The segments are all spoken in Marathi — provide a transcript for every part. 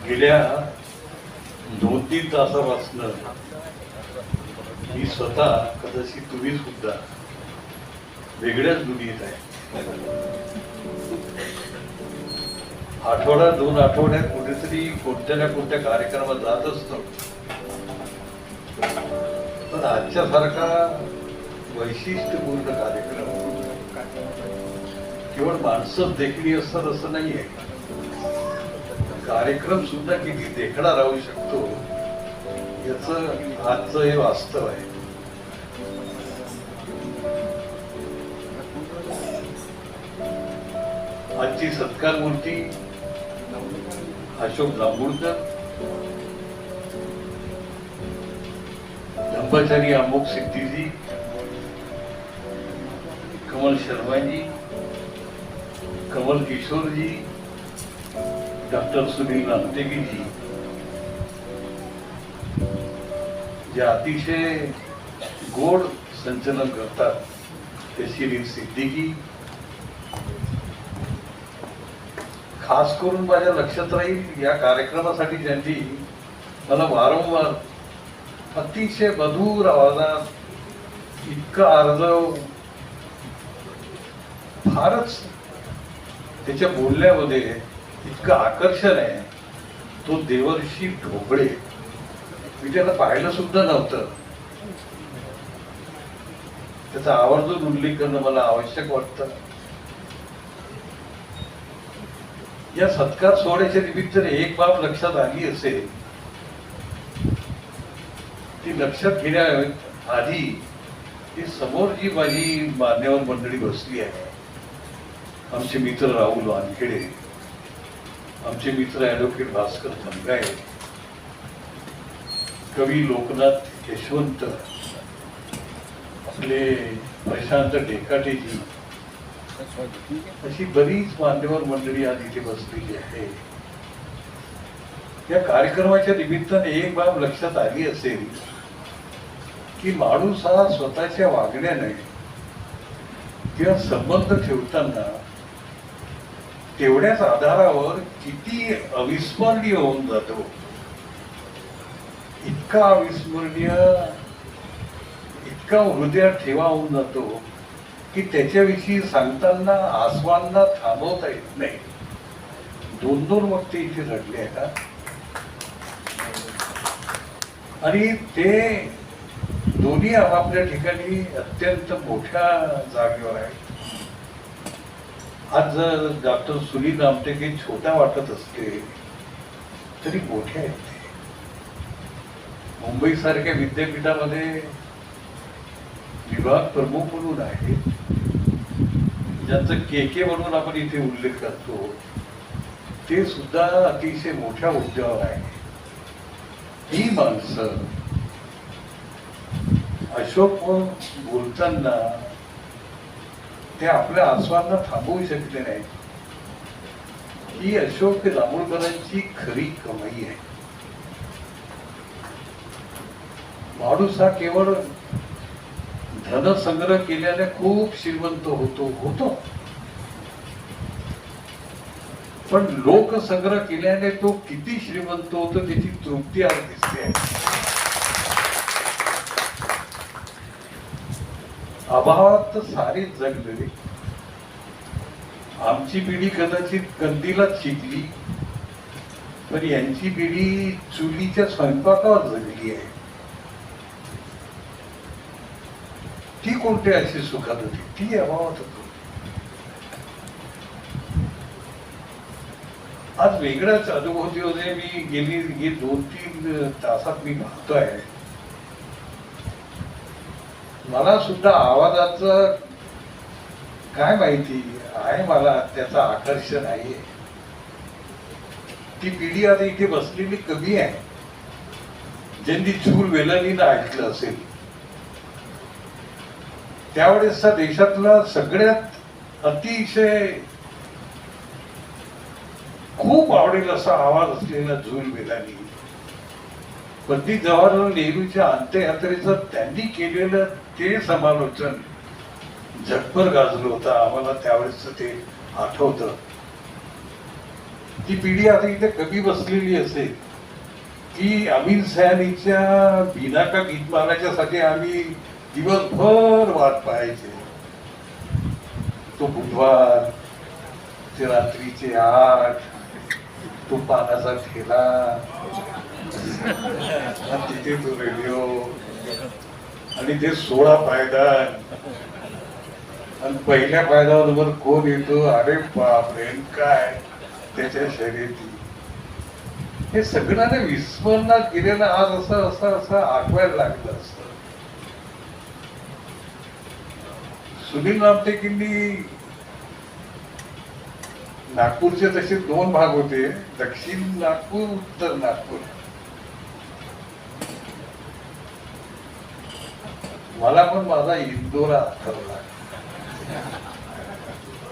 गेल्या 2-3 तासापासून मी स्वतः कदाचित तुम्ही सुद्धा वेगळ्याच दुनियेत आहे. आठवडा 2 आठवड्यात कुठेतरी कोणत्या ना कोणत्या कार्यक्रमात जात असतो, पण आजच्या सारखा वैशिष्ट्यपूर्ण कार्यक्रम केवळ माणसं देखणी असतात असं नाहीये. कार्यक्रम सुद्धा किती देखणा राहू शकतो याच आजचं हे वास्तव आहे. आजची सत्कार मूर्ती अशोक जांभूळकर, ब्रह्मचारी अमोक सिद्धीजी, कमल शर्माजी, कमल किशोरजी, डॉक्टर सुनील नामटेगीजी, जे अतिशय गोड संचलन करतात, ते शिरीन सिद्दीकी. खास करून माझ्या लक्षात राहील या कार्यक्रमासाठी ज्यांनी मला वारंवार अतिशय मधुर आवाजात इतकं आर्जव, फारच त्याच्या बोलण्यामध्ये इतकं आकर्षण आहे, तो देवर्षी ढोबळे. मी त्याला पाहिलं सुद्धा नव्हतं. त्याचा आवर्जून उल्लेख करणं मला आवश्यक वाटतं. या सत्कार सोहळ्याच्या निमित्ताने एक बाब लक्षात आली असेल, ती लक्षात घेण्या आधी ती समोर जी माझी मान्यवर मंडळी बसली आहे, आमचे मित्र राहुल वानखेडे, आमचे मित्र ॲडव्होकेट भास्कर धनगाय, कवी लोकनाथ यशवंत, आपले प्रशांत डेकाटेजी, अशी बरीच मान्यवर मंडळी आज इथे बसलेली आहे. या कार्यक्रमाच्या निमित्ताने एक बाब लक्षात आली असेल की माणूस हा स्वतःच्या वागण्याने किंवा संबंध ठेवताना तेवढ्याच आधारावर किती अविस्मरणीय होऊन जातो. इतका अविस्मरणीय, इतका हृदयात ठेवा होऊन जातो की त्याच्याविषयी सांगताना आसवांना थांबवता येत नाही. 2-2 वक्ते इथे रडले आहेत आणि ते दोन्ही आपापल्या ठिकाणी अत्यंत मोठ्या जागेवर आहेत. आज जर डॉक्टर सुनील नामटेके छोटा वाटत असते तरी मोठे आहेत. मुंबई सारख्या विद्यापीठामध्ये विभाग प्रमुख म्हणून आहे, ज्यांचं के म्हणून आपण इथे उल्लेख करतो, ते सुद्धा अतिशय मोठ्या हुद्द्यावर आहे. ही माणसं अशोक बोलताना ते आपल्या आसवांना थांबवू शकले नाही. ही अशोक जांभूळकरांची खरी कमाई आहे. माणूस हा केवळ धनसंग्रह केल्याने खूप श्रीमंत होतो, पण लोकसंग्रह केल्याने तो किती श्रीमंत होतो त्याची तृप्ती आज दिसते. अभावात सारे जगलेले. आमची पिढी कदाचित कंदीलात शिकली, पण यांची पिढी चुलीच्या स्वयंपाकावर जगली आहे. ती कोणत्या अशी सुखात होती, ती अभावात होती. आज वेगळ्याच अनुभूतीमध्ये मी गेली 2-3 तासात मी बघतोय. मला सुद्धा आवाजाचं काय माहिती आहे, मला त्याचं आकर्षण आहे. ती पिढी आता इथे बसलेली कमी आहे ज्यांनी चूल वेलानीनं ऐकलं असेल. त्यावेळेसचा देशातला सगळ्यात अतिशय खूप आवडेल असा आवाज असलेला झूल वेलानी, पंडित जवाहरलाल नेहरूच्या अंत्ययात्रेचं त्यांनी केलेलं ते समालोचन जगभर गाजलं होतं. आम्हाला त्यावेळेस ते आठवतं. ती पिढी आता इथे कमी बसलेली असेल की अमीन सयानीच्या बिनाका गीतमालाच्यासाठी आम्ही दिवसभर वाट पाहायचे. तो बुधवार, ते रात्रीचे 8, तो पानाचा ठेला, तिथे तो रेडिओ आणि ते 16 पायदान आणि पहिल्या पायदानावर कोण येतो, अरे बापरे काय त्याच्या शर्यती. हे सगळ्यांना विस्मरणात गेलेलं आज असं असं असं आठवायला लागलं असतं. सुनील रामटेकेंनी नागपूरचे तसे 2 भाग होते, दक्षिण नागपूर, उत्तर नागपूर. मला पण माझा इंदोरा आठवला,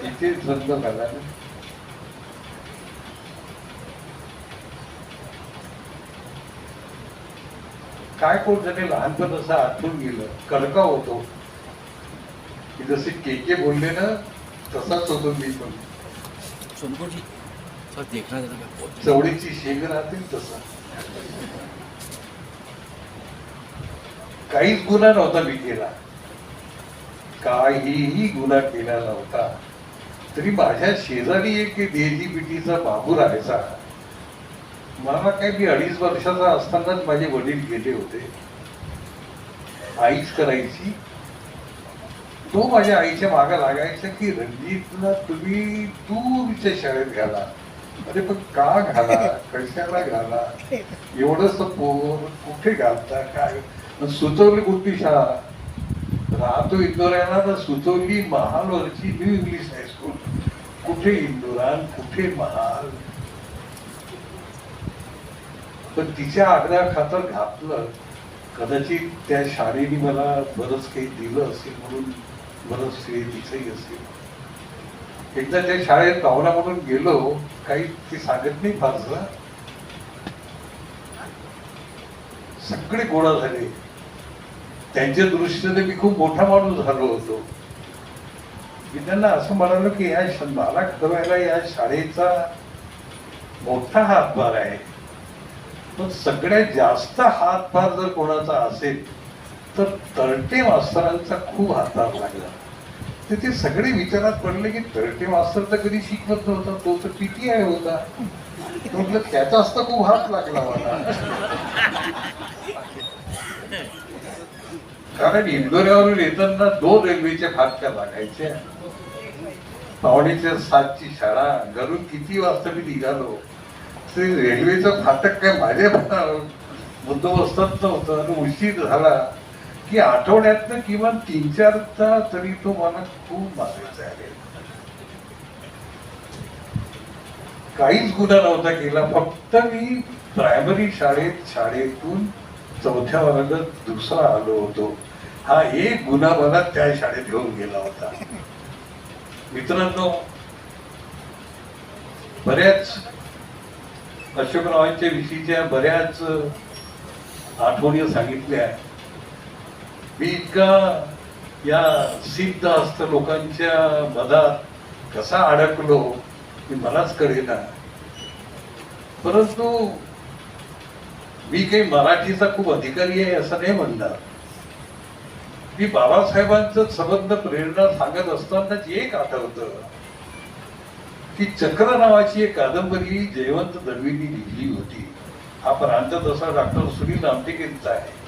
तिथे जन्म झाला. काय कोण जरी लहानपण असं आठवून गेलं, कडका होतो की जसे के बोलले ना तसाच होतो मी पण. चवडीची शेंग राहतील तसा. काहीच गुन्हा नव्हता मी केला, काहीही गुन्हा केला नव्हता. तरी माझ्या शेजारी एक देजी पिटीचा बाबू राहायचा. मला काय, मी 2.5 वर्षाचा असतानाच माझे वडील गेले होते. आईच करायची. तो माझ्या आईच्या मागे लागायचा की रणजितला तुम्ही दूरच्या शाळेत घाला. अरे पण का घाला, कशाला घाला, एवढंच पोर कुठे घालता काय. सुचवली कुठली शाळा, राहतो इंदोऱ्याला, तर सुचवली महालवरची न्यू इंग्लिश हायस्कूल. कुठे इंदोरा, कुठे महाल. पण तिच्या आग्रहा खातर घातलं. कदाचित त्या शाळेने मला बरंच काही दिलं असेल म्हणून बरंच श्रेय तिचंही असेल. एकदा त्या शाळेत पाहुणा म्हणून गेलो, काही ती सांगत नाही फारसं. सगळे गोळा झाले. त्यांच्या दृष्टीने मी खूप मोठा माणूस झालो होतो. मी त्यांना असं म्हणालो की मला घडवायला या शाळेचा मोठा हातभार आहे, पण सगळ्यात जास्त हातभार जर कोणाचा असेल तर तर्टे मास्तरांचा खूप हातभार लागला. ते सगळे विचारात पडले की तर्टे मास्तर तर कधी शिकवत नव्हता, तो तर PTI होता. म्हटलं त्याचाच तर खूप हात लागला मला. कारण इंदोऱ्यावरून येताना 2 रेल्वेच्या फाटक्या लागायच्या. 6:45ची शाळा, घरून किती वाजता मी निघालो. ते रेल्वेचं फाटक काय माझ्या बंदोबस्तात नव्हतं. आणि उशीर झाला की आठवड्यातनं किमान 3-4 तास तरी तो मला खूप मारायचा आहे. काहीच गुन्हा नव्हता केला. फक्त मी प्रायमरी शाळेतून 4थ्या वर्गात दुसरा आलो होतो. हा एक गुन्हा मला त्या शाळेत घेऊन गेला होता. मित्रांनो, बऱ्याच अशोकरावांच्या विषयीच्या बऱ्याच आठवणी सांगितल्या. मी इतका या सिद्ध हस्त लोकांच्या मधात कसा अडकलो हे मलाच कळेना. परंतु मी काही मराठीचा खूप अधिकारी आहे असं नाही म्हणणार. मी बाबासाहेबांचं संबंध प्रेरणा सांगत असतानाच एक आठवतं की चक्र नावाची एक कादंबरी जयवंत दळवींनी लिहिली होती. हा प्रांत तसा डॉक्टर सुनील रामटेकेंचा आहे.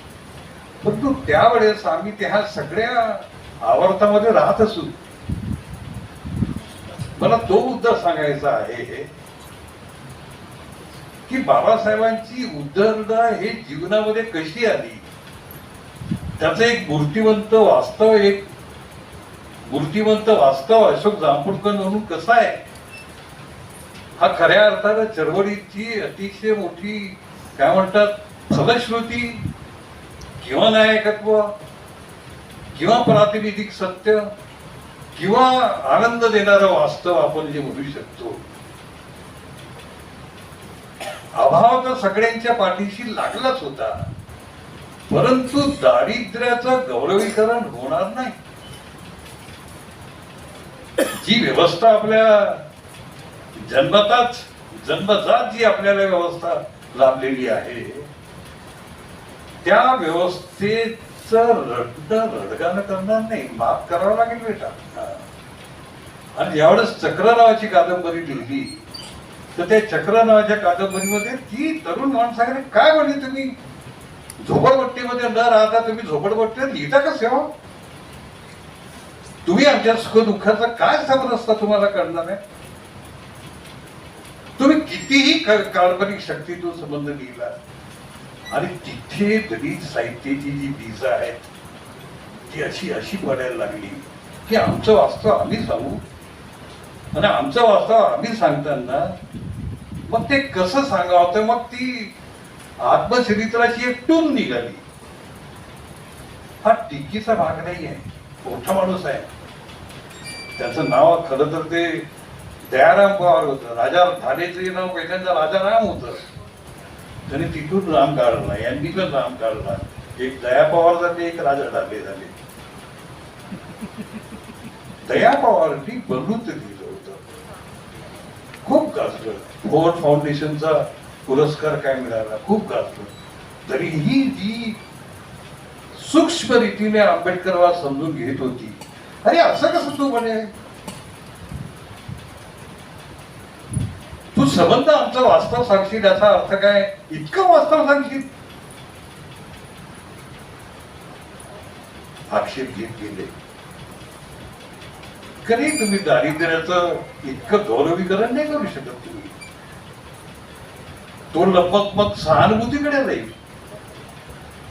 परंतु त्यावेळेस आम्ही त्या सगळ्या आवर्तामध्ये राहत असू. मला तो मुद्दा सांगायचा आहे की बाबासाहेबांची उद्धरणा हे जीवनामध्ये कशी आली, त्याचं एक मूर्तिवंत वास्तव अशोक जांभूळकर म्हणून कसा आहे. हा खऱ्या अर्थानं चळवळीची अतिशय मोठी काय म्हणतात फलश्रुती किंवा नायकत्व किंवा प्रातिनिधिक सत्य किंवा आनंद देणारं वास्तव आपण जे म्हणू शकतो. अभाव तर सगळ्यांच्या पाठीशी लागलाच होता, परंतु दारिद्र्याचं गौरवीकरण होणार नाही. जी व्यवस्था आपल्या जन्मजात जी आपल्याला व्यवस्था लाभलेली आहे, त्या व्यवस्थेचं रडगाणं करणार नाही, माफ करावं लागेल बेटा. आणि ज्यावेळेस चक्र नावाची कादंबरी लिहिली, तर त्या चक्र नावाच्या कादंबरीमध्ये ती तरुण माणसाकडे काय म्हणली, तुम्ही झोपडपट्टीमध्ये न राहता तुम्ही झोपडपट्टीवर लिहिता कसे हो? तुम्ही आमच्या सुखदुःखाचा काय संबंध असता तुम्हाला कळणार नाही. तुम्ही कितीही काल्पनिक शक्तीतून संबंध लिहिला, आणि तिथे दलित साहित्याची जी बीज आहेत ती अशी अशी पडायला लागली की आमचं वास्तव आम्ही सांगू, आणि आमचं वास्तव आम्ही सांगताना मग ते कसं सांगावं, तर मग ती आत्मचरित्राची एक टूम निघाली. हा टिकीचा भाग नाही आहे, मोठा माणूस आहे. त्याचं नाव खरं तर ते दयाराम पवार होतं. राजा ठाणेचं नाव पहिल्यांदा राजाराम होतं. त्याने तिथून राम काढला, यांनी पण राम काढला. एक दया पवार झाले, एक राजा ढाले झाले. दया पवारनी बलूत दिलं होतं, खूप गाजलं. फोर्ड फाउंडेशनचा पुरस्कार काय मिळाला, खूप गाजलं. तरीही जी सूक्ष्म रीतीने आंबेडकरवाद समजून घेत होती, अरे असं कसं तू म्हणे, तू संबंध आमचं वास्तव सांगशील, याचा अर्थ काय, इतकं वास्तव सांगशील. आक्षेप घेत गेले. कधी तुम्ही दारिद्र्याचं इतकं गौरवीकरण नाही करू शकत. तुम्ही तो लपक मग सहानुभूतीकडे जाईल,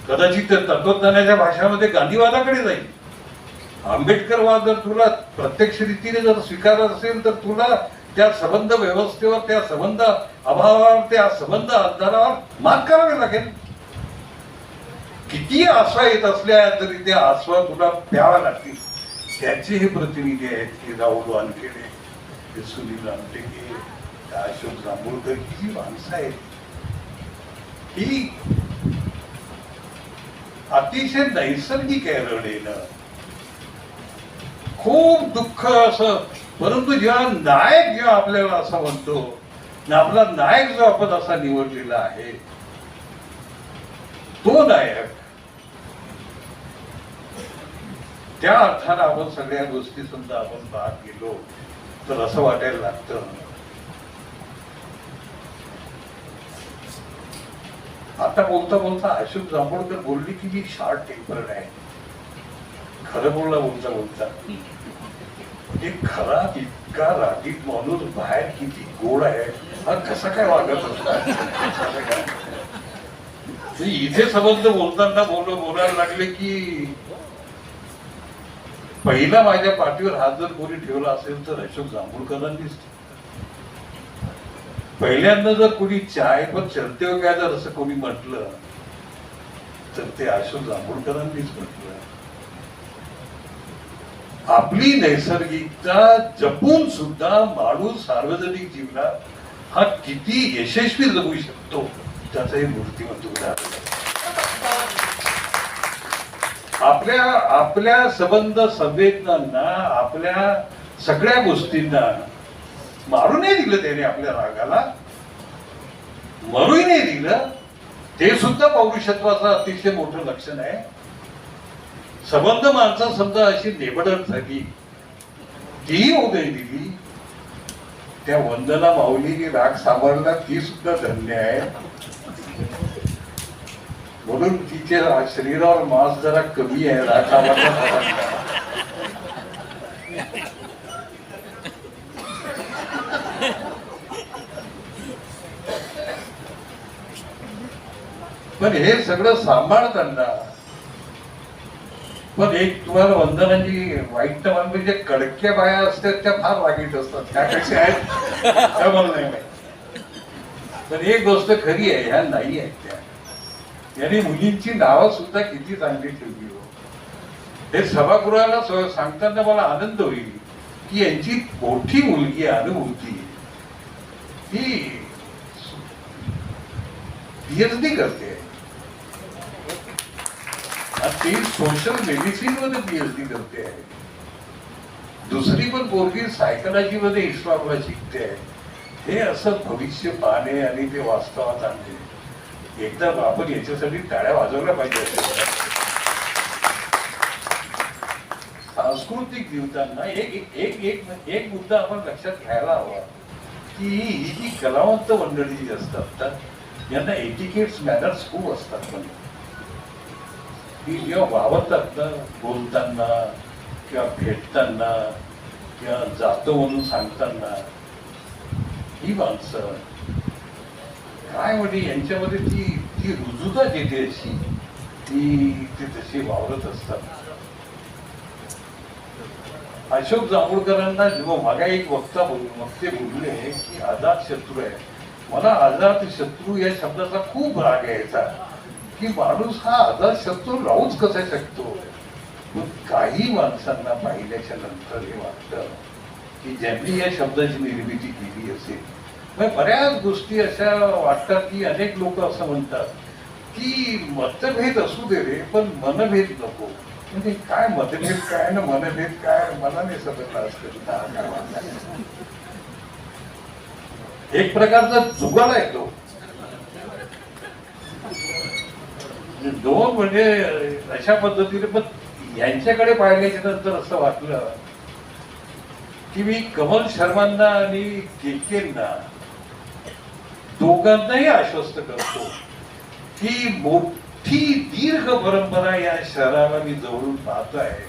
कदाचित तत्वज्ञानाच्या भाषामध्ये गांधीवादाकडे जाईल. आंबेडकरवाद जर तुला प्रत्यक्ष रीतीने जर स्वीकारत असेल, तर तुला त्या संबंध व्यवस्थेवर, त्या संबंध अभावावर, त्या संबंध आधारावर मात करावी लागेल. किती आसवा येत असल्या तरी त्या आसवा तुला प्यावा लागतील. त्याचे हे प्रतिनिधी आहेत की राहुल वानखेडे, हे सुनील रामटेके, अशोक जांभूळकर, ही जी माणसं आहेत ही अतिशय नैसर्गिक आहे रडेनं. खूप दुःख असं, परंतु जेव्हा नायक जेव्हा आपल्याला असं म्हणतो, आपला नायक जो आपण असा निवडलेला आहे, तो नायक, त्या अर्थानं आपण सगळ्या गोष्टी सुद्धा आपण पाहत गेलो तर असं वाटायला लागतं. आता बोलता बोलता अशोक जांभूळकर बोलली की मी शॉर्ट टेम्पर्ड आहे. खरं बोलला बोलता बोलता, एक खरा इतका रागीत माणूस बाहेर किती गोड आहे, हा कसा काय वागत असतात. इथे संबंध बोलताना बोलायला लागले की पहिला माझ्या पाठीवर हात जर कोणी ठेवला असेल तर अशोक जांभूळकरांनीच. पहिल्यांदा जर कोणी चाय पण चलते हो काय जर असं कोणी म्हटलं तर ते अशोक जांभूळकरांनीच म्हटलं. आपली नैसर्गिकता जपून सुद्धा माणूस सार्वजनिक जीवनात हा किती यशस्वी जगू शकतो त्याचं हे मूर्तिमंत उदाहरण. आपल्या संबंध संवेदनांना, आपल्या सगळ्या गोष्टींना मारू नाही दिलं त्याने, आपल्या रागाला मरूही नाही दिलं. ते सुद्धा पौरुषत्वाचं अतिशय मोठं लक्षण आहे. संबंध माणसं समजा अशी नेबडत झाली, तीही उदय दिली. त्या वंदना माऊलीने राग सांभाळला, ती सुद्धा धन्य आहे. म्हणून तिच्या शरीरावर मांस जरा कमी आहे, राग सांभाळला. पण हे सगळं सांभाळताना पण एक तुम्हाला वंदनाची वाईट म्हणजे कडक्या बाया असतात त्या फार वाईट असतात, त्यापेक्षा आहेत त्या मला नाही माहिती. पण एक गोष्ट खरी आहे, ह्या नाही आहेत त्या. यांनी मुलींची नावं सुद्धा किती चांगली ठेवली हो. हे सभागृहाला सांगताना मला आनंद होईल की यांची मोठी मुलगी अनुभूती ही पीएचडी करते. ती सोशल मेडिसिन मध्ये पीएचडी करते आहे. दुसरी पण पोरगी सायकोलॉजी मध्ये इस्लामला शिकते. हे असं भविष्य पाहणे आणि ते वास्तवात आणणे, एकदा आपण याच्यासाठी टाळ्या वाजवल्या पाहिजे. सांस्कृतिक जीवताना एक एक एक एक मुद्दा आपण लक्षात घ्यायला हवा की ही जी कलावंत मंडळी जी असतात यांना एटिकेट्स मॅनर्स खूप असतात. पण की जेव्हा वावरतात ना, बोलताना किंवा भेटताना किंवा जातो म्हणून सांगताना, ही माणसं काय म्हणजे यांच्यामध्ये ती ती रुजुता येते अशी ती तशी वावरत असतात. अशोक जांभूळकरांना जेव्हा मागा एक वक्ते बोलले की अजात शत्रू आहे, मला अजात शत्रू या शब्दाचा खूप राग यायचा की माणूस हा अजात शत्रू राहूच कसा शकतो. काही माणसांना पाहिल्याच्या नंतर हे वाटतं की ज्यांनी या शब्दाची निर्मिती केली असेल. मग बऱ्याच गोष्टी अशा वाटतात की अनेक लोक असं म्हणतात की मतभेद असू दे रे, पण मनभेद नको. म्हणजे काय मतभेद काय ना मनभेद काय, मला नाही समजला असतं. एक प्रकारचा जुगार आहे तो. दोन म्हणजे अशा पद्धतीने. पण यांच्याकडे पाहिल्याच्या नंतर असं वाटलं की मी कमल शर्मांना आणि केकेंना दोघांनाही आश्वस्त करतो की मोठी दीर्घ परंपरा या शहराला मी जवळून पाहतो आहे.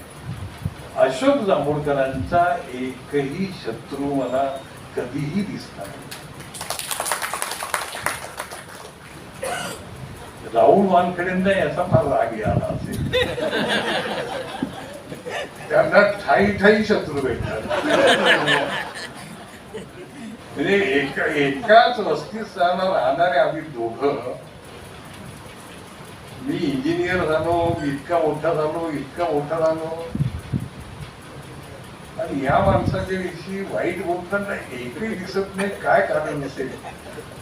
अशोक जांभूळकरांचा एकही शत्रू मला कधीही दिसला नाही. राहुल वानखेडेंना याचा फार राग आला असेल. त्यांना ठाई ठाई शत्रू भेटतात. म्हणजे एकाच वस्तीस्थानावर राहणारे आम्ही दोघं, मी इंजिनियर झालो, इतका मोठा झालो आणि या माणसाच्या विषयी वाईट बोलताना एकही दिसत नाही. काय कारण असेल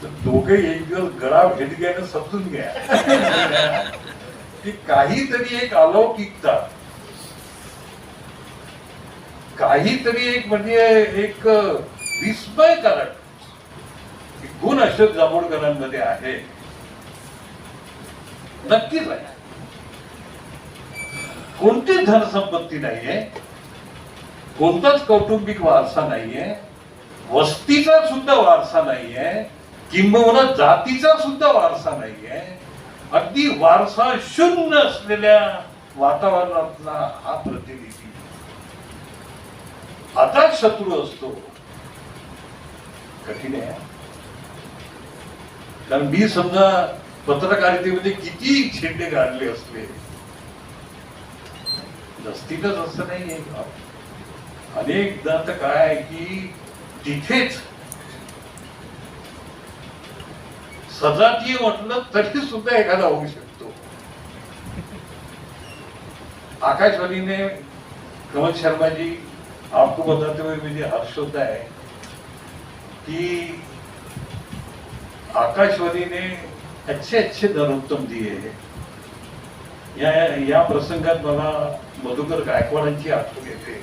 तर दोघे एक दिवस गळा भेट घ्यायला समजून घ्या की काहीतरी एक अलौकिकता, काहीतरी एक म्हणजे एक विस्मयकारक गुण अशोक जांभूळकरांमध्ये आहे. नक्कीच आहे. कोणतीच धनसंपत्ती नाहीये, कोणताच कौटुंबिक वारसा नाहीये, वस्तीचा सुद्धा वारसा नाहीये, किंबहुना जातीचा सुद्धा वारसा नाहीये. अगदी वारसा शून्य असलेल्या वातावरणातला हा प्रतिनिधी आता शत्रू असतो. कठीण आहे. कारण मी समजा पत्रकारितेमध्ये किती छेडे गाडले असले, नसतीलच असं नाहीये. अनेकदा तर काय आहे की तिथेच सजातीय म्हटलं तरी सुद्धा एखादा होऊ शकतो. आकाशवाणीने कमल शर्माजी आपको बताते हुए मुझे हर्ष होता है कि आकाशवाणी ने अच्छे नरोत्तम दिए हैं. या प्रसंगात मला मधुकर गायकवाडांची आठवण येते,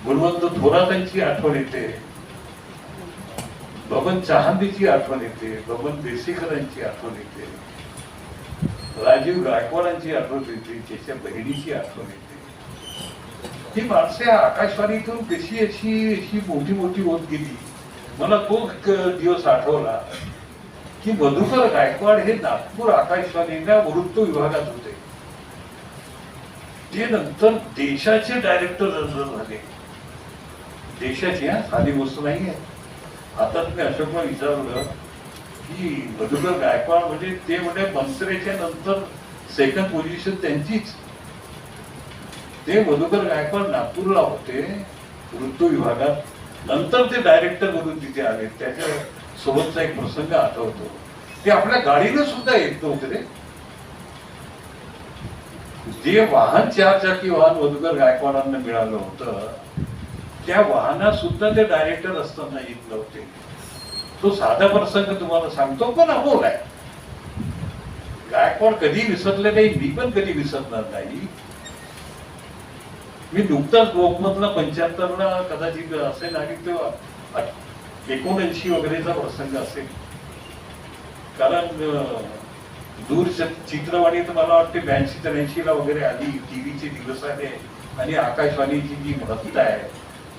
गुणवंत थोरातांची आठवण येते, बबन चहांदीची आठवण येते, बबन देसेकरांची आठवण येते, राजीव गायकवाडांची आठवण येते, त्याच्या बहिणीची आठवण येते. ही माणसे आकाशवाणीतून कशी अशी मोठी होत गेली. मला तो दिवस आठवला की मधुकर गायकवाड हे नागपूर आकाशवाणीच्या वृत्त विभागात होते. ते नंतर देशाचे डायरेक्टर जनरल झाले. देशाची साधी गोष्ट नाहीये. आता तुम्ही अशोकला विचारलं की मधुकर गायकवाड म्हणजे ते म्हणजे मंत्र्याच्या नंतर सेकंड पोझिशन त्यांचीच. ते मधुकर गायकवाड नागपूरला होते वृत्त विभागात, नंतर ते डायरेक्टर म्हणून तिथे आले. त्याच्या सोबतचा एक प्रसंग आठवतो. ते आपल्या गाडीनं सुद्धा येत नव्हते रे. जे वाहन 4 चाकी वाहन मधुकर गायकवाडांना मिळालं होतं त्या वाहनात सुद्धा ते डायरेक्टर असताना येत नव्हते. तो साधा प्रसंग तुम्हाला सांगतो पण अमोल आहे. गायकवाड कधी विसरले नाही, मी पण कधी विसरणार नाही. मी नुकताच लोकमतला 75ला कदाचित असेल आणि तो 79 वगैरेचा प्रसंग असेल, कारण दूर चित्रवाणी तर मला वाटते 82-83 वगैरे आली, टीव्हीचे दिवस आले आणि आकाशवाणीची जी महत्ता आहे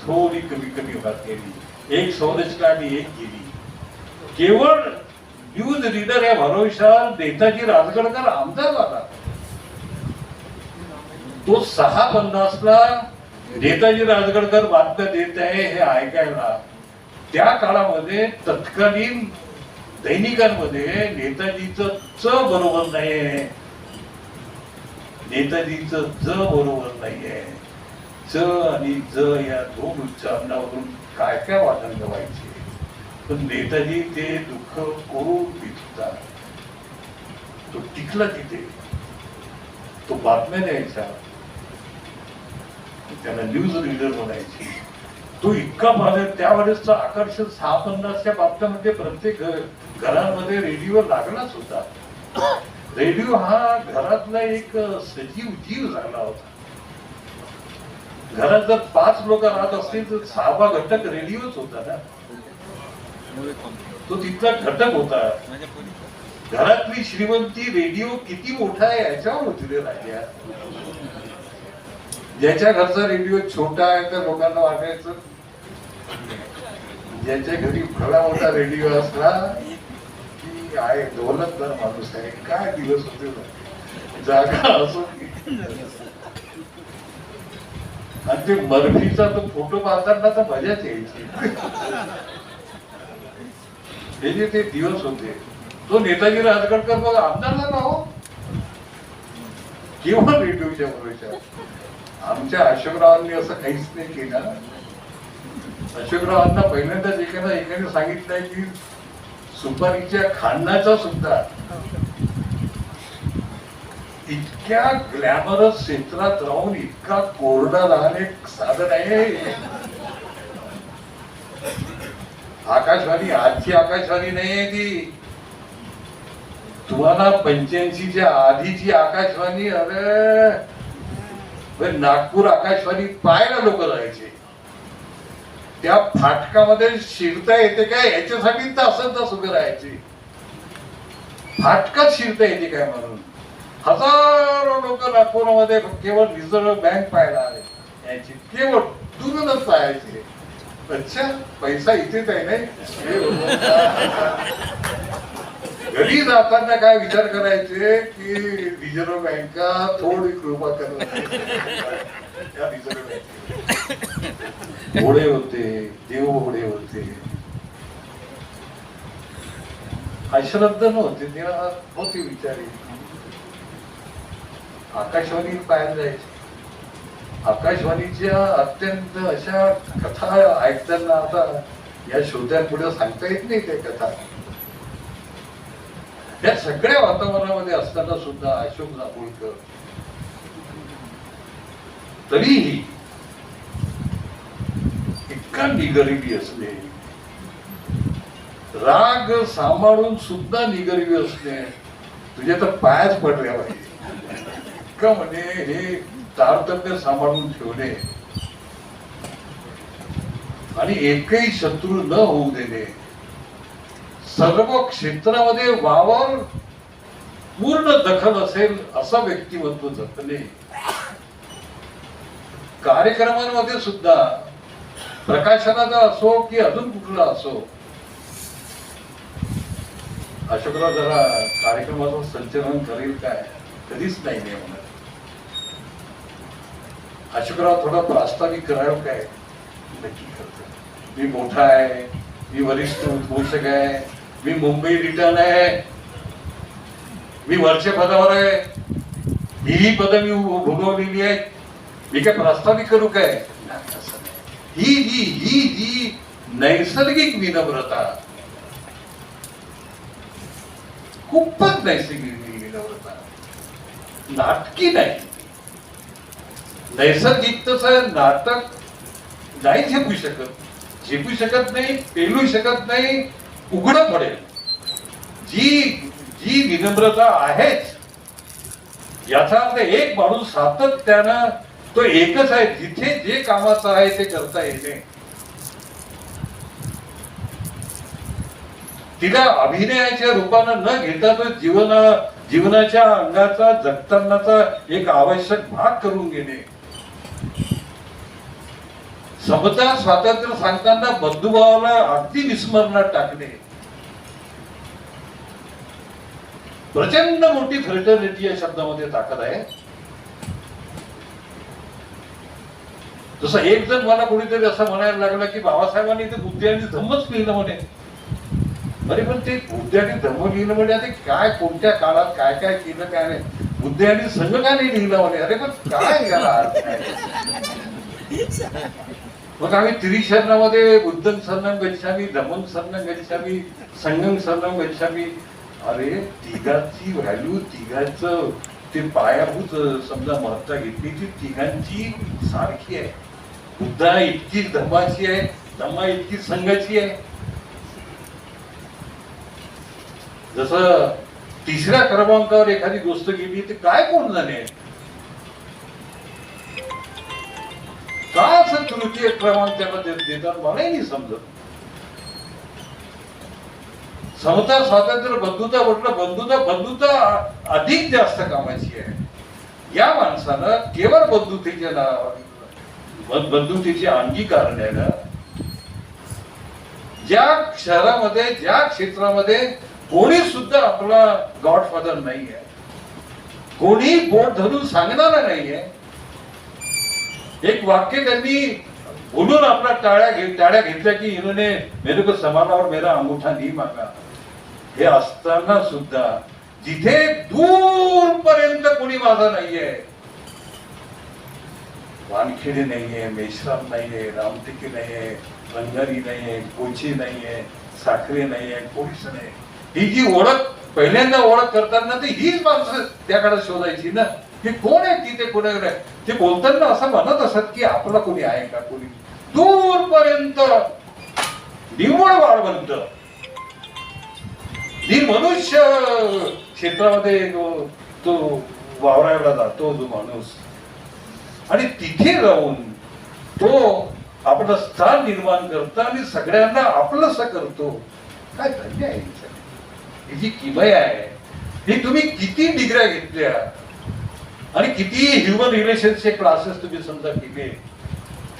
थोडी कमी कमी होत गेली. एक संरचना आणि एक गेली. केवळ न्यूज रीडर या भरोशावर नेताजी राजगडकर आमदार झाला. तो 6:50ला नेताजी राजगडकर बातम्या देत आहे हे ऐकायला, त्या काळामध्ये तत्कालीन दैनिकांमध्ये नेताजीचं च बरोबर नाहीये, नेताजीचं ज बरोबर नाहीये, च आणि ज या दोन उच्चारणावरून काय काय वादन व्हायचे. पण नेताजी ते दुःख करून घेत होता. तो टिकला तिथे, तो बातम्या द्यायचा, त्याला न्यूज रीडर म्हणायची. तो इतका पाहिजे त्यावेळेसचं आकर्षण 6:50च्या बातम्यामध्ये प्रत्येक घरांमध्ये रेडिओ लागलाच होता. रेडिओ हा घरातला एक सजीव जीव झाला होता. घरात जर 5 लोक राहत असतील तर 6वा घटक रेडिओच होता ना. तो तिथला घटक होता. घरातली श्रीमंती रेडिओ किती मोठा आहे याच्यावर होती राहिल्या. ज्याच्या घरचा रेडिओ छोटा आहे तर लोकांना वाटायचं, ज्याच्या घरी भला मोठा रेडिओ असला की आहे दौलतदार माणूस आहे. काय दिवस होते जागा असो. आणि ते मर्फीचा तो फोटो पाहताना तर मजाच यायची. हे जे ते दिवस होते. तो नेताजी राजगडकर बघ आमदार झाला हो, केव्हा रेडिओच्या भरोशावर. आमच्या अशोकरावांनी असं काहीच नाही केलं. अशोकरावांना पहिल्यांदाच एकाने सांगितलंय की सुपारीच्या खाण्याचा सुद्धा इतक्या ग्लॅमरस क्षेत्रात राहून इतका कोरडा लहान एक साधन आहे. आकाशवाणी आजची आकाशवाणी नाहीये ती. तुम्हाला 85च्या आधीची आकाशवाणी, अरे नागपूर आकाशवाणी पाहायला लोक जायचे. त्या फाटकामध्ये शिरता येते काय याच्यासाठी तासन उभे राहायचे. फाटकात शिरता येते काय म्हणून हजारो लोक नागपूरमध्ये केवळ रिझर्व्ह बँक पाहायला आले यायचे. केवळ दूरच पाहायचे. अच्छा पैसा इथेच आहे नाही. घरी जाताना काय विचार करायचे की रिझर्व्ह बँका थोडी कृपा करत. रिझर्व्ह बँक घोडे होते, देव घोडे होते. अश्रद्धा नव्हते, तेव्हा होते विचारी. आकाशवाणी पाहायला जायचे. आकाशवाणीच्या अत्यंत अशा कथा ऐकताना आता या श्रोत्यांपुढे सांगता येत नाही त्या कथा. या सगळ्या वातावरणामध्ये असताना सुद्धा अशोक दाभोळकर तरीही इतका निगरिबी असणे, राग सांभाळून सुद्धा निगरिबी असणे, तुझ्या तर पायाच पडल्या पाहिजे. इतका म्हणजे हे तारतम्य सांभाळून ठेवणे आणि एकही शत्रू न होऊ देणे, सर्व क्षेत्रामध्ये वावर पूर्ण दखल असेल असं व्यक्तिमत्व जपणे. कार्यक्रमांमध्ये सुद्धा प्रकाशनाचा असो की अजून कुठला असो, अशोकराव जरा कार्यक्रमाचं संचलन करेल काय कधीच नाही म्हणत. अशोकराव थोडा प्रास्ताविक करावं काय नक्की करतो. मी मोठा आहे, मी वरिष्ठ उद्घोषक आहे, मी मुंबई रिटर्न आहे, मी वरच्या पदावर आहे, ही पद मी भोगवलेली आहे, मी काय प्रास्ताविक करू काय. ही जी ही जी नैसर्गिक विनम्रता, खूपच नैसर्गिक विनम्रता, नाटकी नाही. नैसर्गिकच नाटक नाही झेपू शकत नाही, पेलू शकत नाही, उघडं पडेल. जी जी विनम्रता आहेच याचा अर्थ एक माणूस सातत्यानं तो एकच आहे, जिथे जे कामाचं आहे ते करता येते. तिला अभिनयाच्या रूपानं न घेता तो जीवनाच्या अंगाचा जगतानाचा एक आवश्यक भाग करून घेणे. समता स्वातंत्र्य सांगताना बंधुभावाला अगदी विस्मरणात टाकणे. प्रचंड मोठी फ्रेटर्निटी या शब्दामध्ये ताकद आहे. जसं एक जण मला कोणीतरी असं म्हणायला लागला की बाबासाहेबांनी ते बुद्धी आणि धम्मच लिहिलं म्हणे. अरे पण ते बुद्धी आणि धम्म लिहिलं म्हणजे आता काय, कोणत्या काळात काय काय केलं काय नाही, बुद्धी आणि संघ का नाही लिहिलं म्हणे. अरे पण काय याला अर्थ आहे. मग आम्ही त्रिशरणामध्ये बुद्धं शरणं गच्छामी, धम्मं शरणं गच्छामी, संघं शरणं गच्छामी. अरे तिघांची व्हॅल्यू, तिघांचं ते पायाभूत समजा महत्ता घेतली ती तिघांची सारखी आहे. बुद्धा इतकी धम्माची आहे, धम्मा इतकी संघाची आहे. जसं तिसऱ्या क्रमांकावर एखादी गोष्ट गेली तर काय कोण जाणे, का असं तृतीय क्रमांक त्याला देतात मलाही नाही समजत. समता स्वातंत्र्य बंधुता म्हटलं, बंधुता अधिक जास्त कामाची आहे. या माणसानं केवळ बंधुतेचे अंगीकार द्यायला, ज्या शहरामध्ये ज्या क्षेत्रामध्ये कोणी सुद्धा आपला गॉडफादर नाही आहे, कोणी बोट धरून सांगणारा नाहीये. एक वाक्य त्यांनी बोलून आपला टाळ्या घेतल्या की इन्होंने मेरे को संभाला और मेरा अंगूठा नहीं मांगा. हे असताना सुद्धा जिथे दूरपर्यंत कोणी माझा नाहीये, वानखेडे नाहीये, मेश्राम नाहीये, रामटेके नाहीये, रंगारी नाहीये, कोची नाहीये, साखरे नाहीये, कोणीच नाही. ही जी ओळख पहिल्यांदा ओळख करताना ते हीच माणसं त्याकडे शोधायची ना की कोण आहे तिथे, कोणाकडे. ते बोलताना असं म्हणत असत की आपला कोणी आहे का, कोणी दूरपर्यंत निव्वळ वाळवंत मनुष्य क्षेत्रामध्ये तो वावरायला जातो जो माणूस, आणि तिथे राहून तो आपलं स्थान निर्माण करतो आणि सगळ्यांना आपलंस करतो. काय धन्य आहे ही जी किमया आहे. ही तुम्ही किती डिग्र्या घेतल्या आणि किती ह्युमन रिलेशनचे क्लासेस तुम्ही समजा केले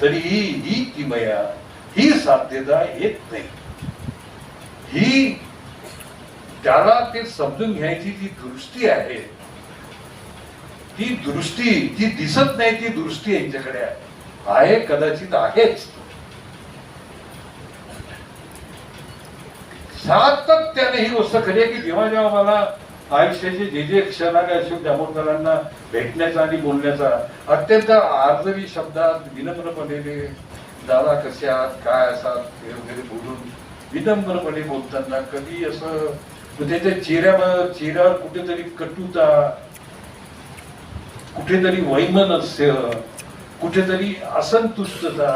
तरी ही किमया, ही साध्यता येत नाही. ही त्याला ते समजून घ्यायची जी दृष्टी आहे, ती दृष्टी जी दिसत नाही ती दृष्टी यांच्याकडे आहे, कदाचित आहेच. सातत्याने ही गोष्ट खरी आहे की जेव्हा जेव्हा मला आयुष्याचे जे क्षण आले अशोक दामोदरांना भेटण्याचा आणि बोलण्याचा, अत्यंत आर्जवी शब्दात विनम्रपणे दादा कसे आहात, काय असात वगैरे बोलून विनम्रपणे बोलताना कधी असं त्याच्या चेहऱ्यावर कुठेतरी कटुता, कुठेतरी वैमनस्य, कुठेतरी असंतुष्टता,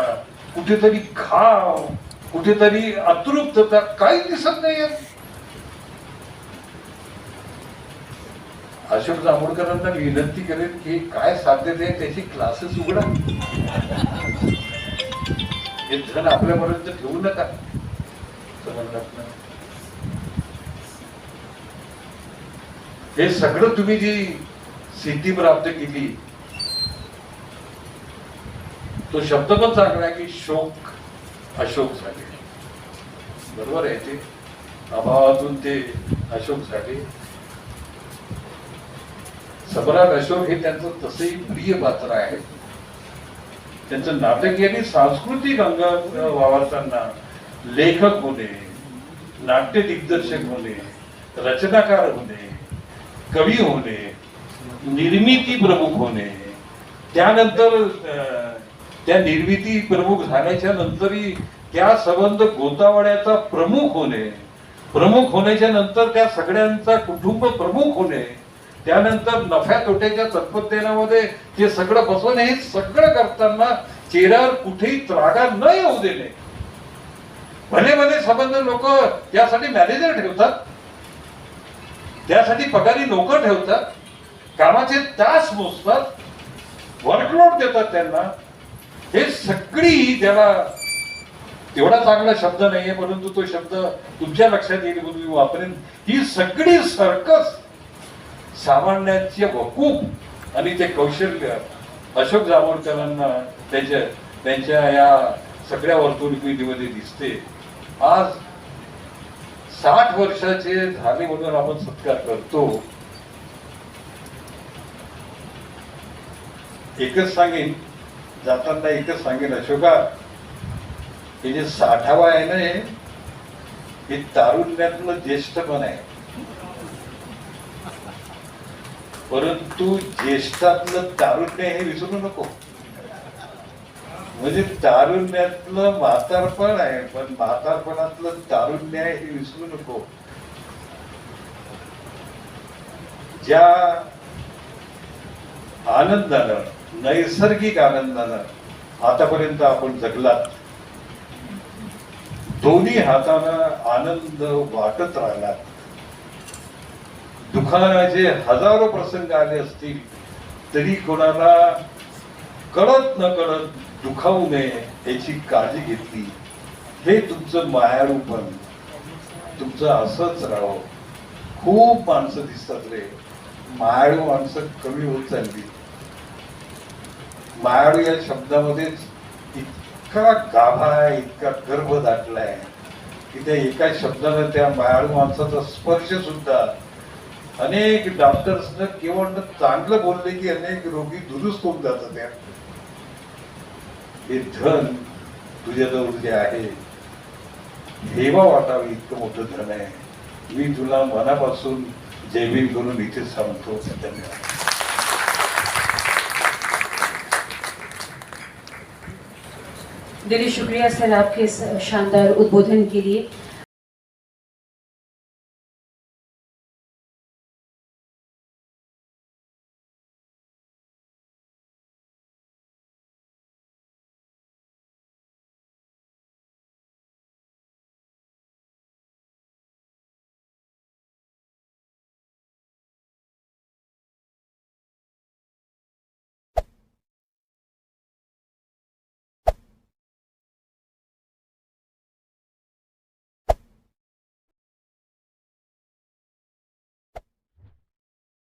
कुठेतरी घाव, कुठेतरी अतृप्तता काही दिसत नाहीये. अशोक जांभूळकरांना विनंती करेन की काय साध्यता आहे त्याची क्लासेस उघडा. हे धन आपल्यापर्यंत ठेवू नका. हे सगळं तुम्ही जी सिद्धी प्राप्त केली, तो शब्द पण चांगला आहे की शोक अशोक झाले. बरोबर आहे, ते अभावातून ते अशोक झाले. सम्राट अशोक हे त्यांचं तसंही प्रिय पात्र आहे. त्यांचं नाटकीय आणि सांस्कृतिक अंग वावरताना लेखक होणे, नाट्य दिग्दर्शक होणे, रचनाकार होणे, कवी होणे, निर्मिती प्रमुख होणे, त्यानंतर त्या निर्मिती प्रमुख झाल्याच्या नंतरही त्या संबंध गोतावळ्याचा प्रमुख होणे, प्रमुख होण्याच्या नंतर त्या सगळ्यांचा कुटुंब प्रमुख होणे, त्यानंतर नफ्या तोट्याच्या तत्परतेमध्ये ते सगळं बसवणे, हे सगळं करताना चेहऱ्यावर कुठेही त्रागा न येऊ देणे. भले भले संबंध लोक त्यासाठी मॅनेजर ठेवतात, त्यासाठी पगारी लोक ठेवतात, कामाचे तास मोजतात, वर्कलोड देतात त्यांना. हे सगळी त्याला तेवढा चांगला शब्द नाहीये, परंतु तो शब्द तुमच्या लक्षात येईल म्हणून मी वापरेन. ही सगळी सर्कस सामान्यांचे वकूफ आणि ते कौशल्य अशोक जांभोळकरांना त्यांच्या या सगळ्या वर्तणुकीमध्ये दिसते. आज 60 वर्षाचे झाले म्हणून आपण सत्कार करतो. एकच सांगेन, जाताना एकच सांगेन, अशोका हे जे 60वा आहे ना, हे तारुण्यातलं ज्येष्ठपण आहे, परंतु ज्येष्ठातलं तारुण्य हे विसरू नको. म्हणजे तारुण्यातलं म्हातारपण आहे, पण म्हातारपणातलं तारुण्य आहे हे विसरू नको. ज्या आनंदानं, नैसर्गिक आनंदानं आतापर्यंत आपण जगलात, दोन्ही हातानं आनंद वाटत राहिलात, दुःखाचे हजारो प्रसंग आले असतील तरी कोणाला कळत न कळत दुखावू नये याची काळजी घेतली. हे तुमचं मायाळूपण, तुमचं असंच राहावं. खूप माणसं दिसतात रे, मायाळू माणसं कमी होत चालली. मायाळू या शब्दामध्येच इतका गाभा आहे, इतका गर्भ दाटलाय की त्या एका शब्दानं त्या मायाळू माणसाचा स्पर्श सुद्धा, अनेक डॉक्टर्सनं केवळ चांगलं बोलले की अनेक रोगी दुरुस्त होऊन जातात. त्या हे धन तुझ्याजवळ जे आहे, हेवा वाटावी इतकं मोठं धन आहे. मी तुला मनापासून जयभीम करून इथेच सांगतो. धन्यवाद. दिली शुक्रिया सर आपके इस शानदार उद्बोधन के लिए.